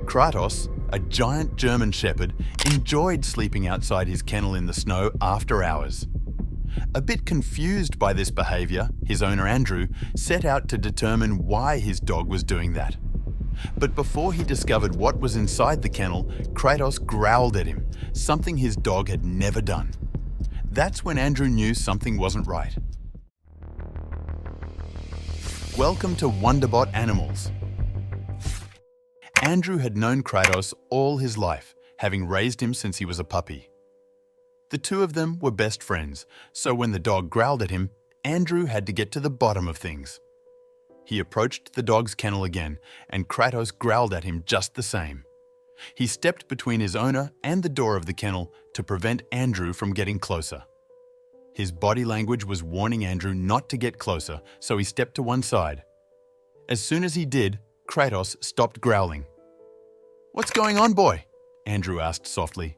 Kratos, a giant German shepherd, enjoyed sleeping outside his kennel in the snow after hours. A bit confused by this behavior, his owner Andrew set out to determine why his dog was doing that. But before he discovered what was inside the kennel, Kratos growled at him, something his dog had never done. That's when Andrew knew something wasn't right. Welcome to Wonderbot Animals. Andrew had known Kratos all his life, having raised him since he was a puppy. The two of them were best friends, so when the dog growled at him, Andrew had to get to the bottom of things. He approached the dog's kennel again, and Kratos growled at him just the same. He stepped between his owner and the door of the kennel to prevent Andrew from getting closer. His body language was warning Andrew not to get closer, so he stepped to one side. As soon as he did, Kratos stopped growling. "What's going on, boy?" Andrew asked softly.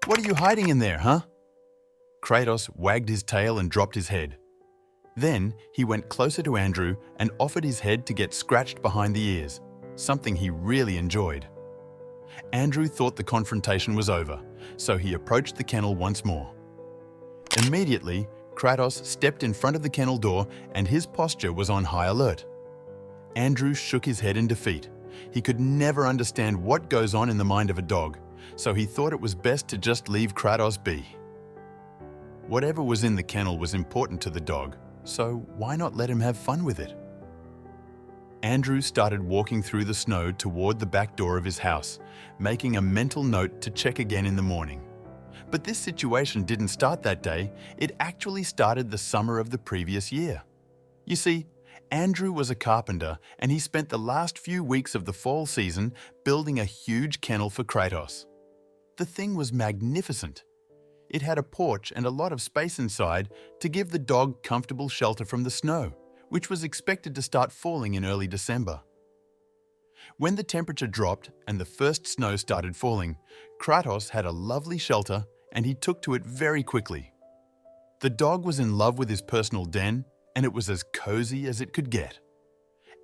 "What are you hiding in there, huh?" Kratos wagged his tail and dropped his head. Then he went closer to Andrew and offered his head to get scratched behind the ears, something he really enjoyed. Andrew thought the confrontation was over, so he approached the kennel once more. Immediately, Kratos stepped in front of the kennel door and his posture was on high alert. Andrew shook his head in defeat. He could never understand what goes on in the mind of a dog, so he thought it was best to just leave Kratos be. Whatever was in the kennel was important to the dog, so why not let him have fun with it? Andrew started walking through the snow toward the back door of his house, making a mental note to check again in the morning. But this situation didn't start that day, it actually started the summer of the previous year. You see, Andrew was a carpenter and he spent the last few weeks of the fall season building a huge kennel for Kratos. The thing was magnificent. It had a porch and a lot of space inside to give the dog comfortable shelter from the snow, which was expected to start falling in early December. When the temperature dropped and the first snow started falling, Kratos had a lovely shelter and he took to it very quickly. The dog was in love with his personal den and it was as cozy as it could get.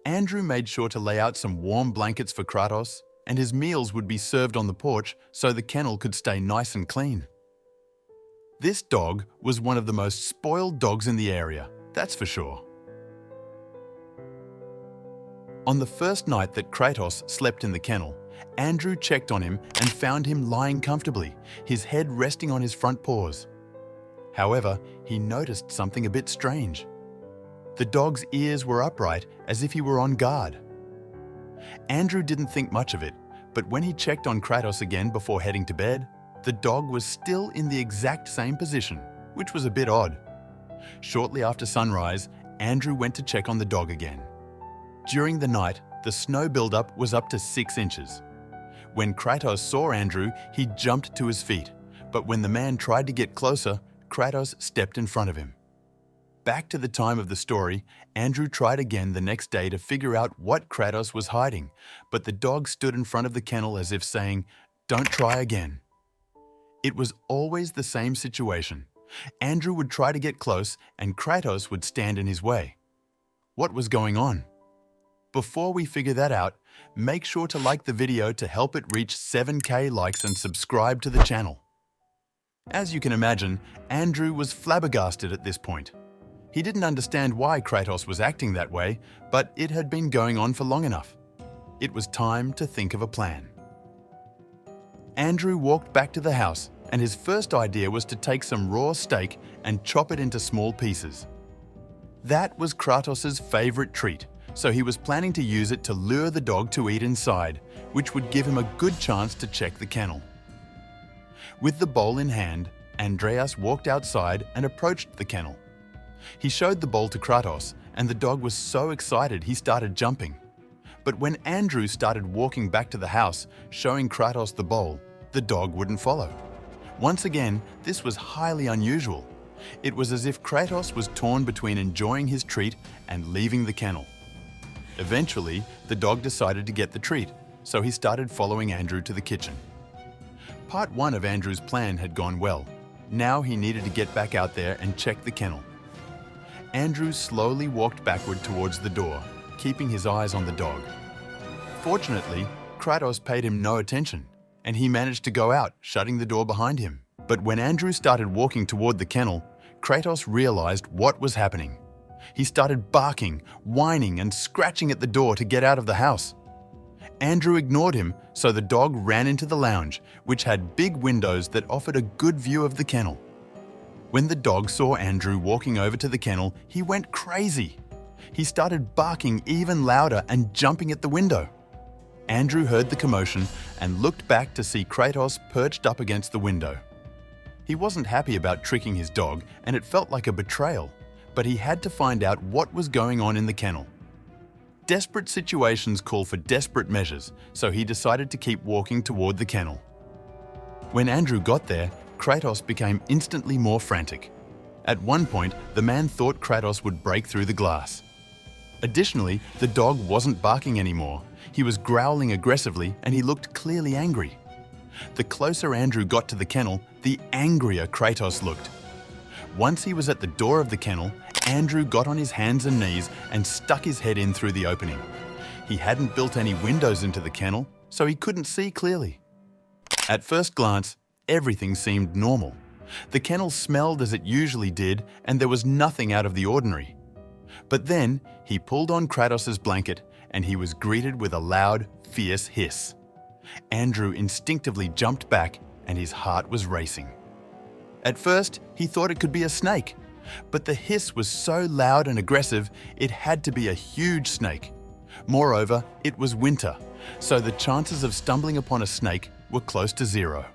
Andrew made sure to lay out some warm blankets for Kratos, and his meals would be served on the porch so the kennel could stay nice and clean. This dog was one of the most spoiled dogs in the area, that's for sure. On the first night that Kratos slept in the kennel, Andrew checked on him and found him lying comfortably, his head resting on his front paws. However, he noticed something a bit strange. The dog's ears were upright as if he were on guard. Andrew didn't think much of it, but when he checked on Kratos again before heading to bed, the dog was still in the exact same position, which was a bit odd. Shortly after sunrise, Andrew went to check on the dog again. During the night, the snow buildup was up to 6 inches. When Kratos saw Andrew, he jumped to his feet, but when the man tried to get closer, Kratos stepped in front of him. Back to the time of the story, Andrew tried again the next day to figure out what Kratos was hiding, but the dog stood in front of the kennel as if saying, "Don't try again." It was always the same situation. Andrew would try to get close and Kratos would stand in his way. What was going on? Before we figure that out, make sure to like the video to help it reach 7K likes and subscribe to the channel. As you can imagine, Andrew was flabbergasted at this point. He didn't understand why Kratos was acting that way, but it had been going on for long enough. It was time to think of a plan. Andrew walked back to the house, and his first idea was to take some raw steak and chop it into small pieces. That was Kratos' favorite treat, so he was planning to use it to lure the dog to eat inside, which would give him a good chance to check the kennel. With the bowl in hand, Andreas walked outside and approached the kennel. He showed the bowl to Kratos, and the dog was so excited he started jumping. But when Andrew started walking back to the house, showing Kratos the bowl, the dog wouldn't follow. Once again, this was highly unusual. It was as if Kratos was torn between enjoying his treat and leaving the kennel. Eventually, the dog decided to get the treat, so he started following Andrew to the kitchen. Part 1 of Andrew's plan had gone well. Now he needed to get back out there and check the kennel. Andrew slowly walked backward towards the door, keeping his eyes on the dog. Fortunately, Kratos paid him no attention, and he managed to go out, shutting the door behind him. But when Andrew started walking toward the kennel, Kratos realized what was happening. He started barking, whining, and scratching at the door to get out of the house. Andrew ignored him, so the dog ran into the lounge, which had big windows that offered a good view of the kennel. When the dog saw Andrew walking over to the kennel, he went crazy. He started barking even louder and jumping at the window. Andrew heard the commotion and looked back to see Kratos perched up against the window. He wasn't happy about tricking his dog, and it felt like a betrayal, but he had to find out what was going on in the kennel. Desperate situations call for desperate measures, so he decided to keep walking toward the kennel. When Andrew got there, Kratos became instantly more frantic. At one point, the man thought Kratos would break through the glass. Additionally, the dog wasn't barking anymore. He was growling aggressively and he looked clearly angry. The closer Andrew got to the kennel, the angrier Kratos looked. Once he was at the door of the kennel, Andrew got on his hands and knees and stuck his head in through the opening. He hadn't built any windows into the kennel, so he couldn't see clearly. At first glance, everything seemed normal. The kennel smelled as it usually did, and there was nothing out of the ordinary. But then, he pulled on Kratos' blanket, and he was greeted with a loud, fierce hiss. Andrew instinctively jumped back, and his heart was racing. At first, he thought it could be a snake, but the hiss was so loud and aggressive, it had to be a huge snake. Moreover, it was winter, so the chances of stumbling upon a snake were close to zero.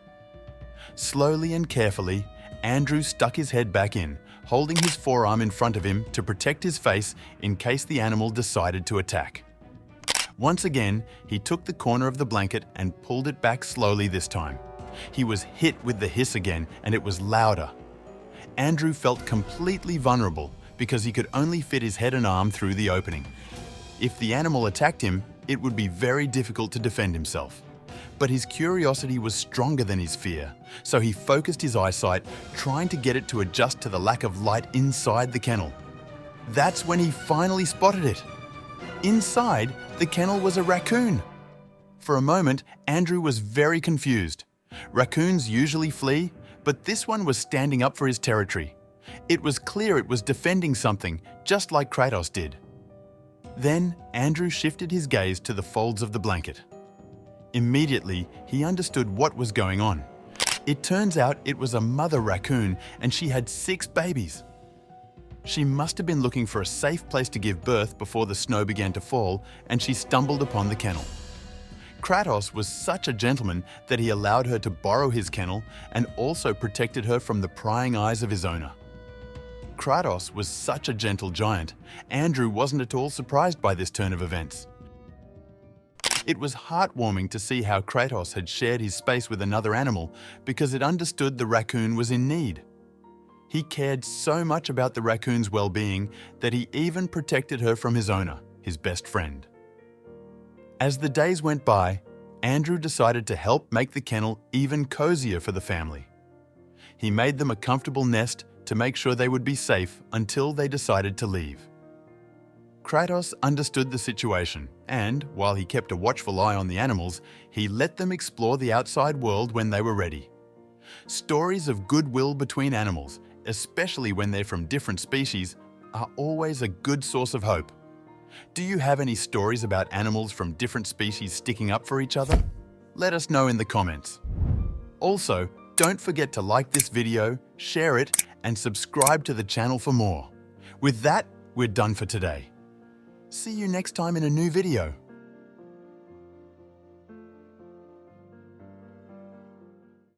Slowly and carefully, Andrew stuck his head back in, holding his forearm in front of him to protect his face in case the animal decided to attack. Once again, he took the corner of the blanket and pulled it back slowly this time. He was hit with the hiss again, and it was louder. Andrew felt completely vulnerable because he could only fit his head and arm through the opening. If the animal attacked him, it would be very difficult to defend himself. But his curiosity was stronger than his fear, so he focused his eyesight, trying to get it to adjust to the lack of light inside the kennel. That's when he finally spotted it. Inside, the kennel was a raccoon. For a moment, Andrew was very confused. Raccoons usually flee, but this one was standing up for his territory. It was clear it was defending something, just like Kratos did. Then, Andrew shifted his gaze to the folds of the blanket. Immediately, he understood what was going on. It turns out it was a mother raccoon, and she had 6 babies. She must have been looking for a safe place to give birth before the snow began to fall, and she stumbled upon the kennel. Kratos was such a gentleman that he allowed her to borrow his kennel and also protected her from the prying eyes of his owner. Kratos was such a gentle giant, Andrew wasn't at all surprised by this turn of events. It was heartwarming to see how Kratos had shared his space with another animal because it understood the raccoon was in need. He cared so much about the raccoon's well-being that he even protected her from his owner, his best friend. As the days went by, Andrew decided to help make the kennel even cozier for the family. He made them a comfortable nest to make sure they would be safe until they decided to leave. Kratos understood the situation, and while he kept a watchful eye on the animals, he let them explore the outside world when they were ready. Stories of goodwill between animals, especially when they're from different species, are always a good source of hope. Do you have any stories about animals from different species sticking up for each other? Let us know in the comments. Also, don't forget to like this video, share it, and subscribe to the channel for more. With that, we're done for today. See you next time in a new video.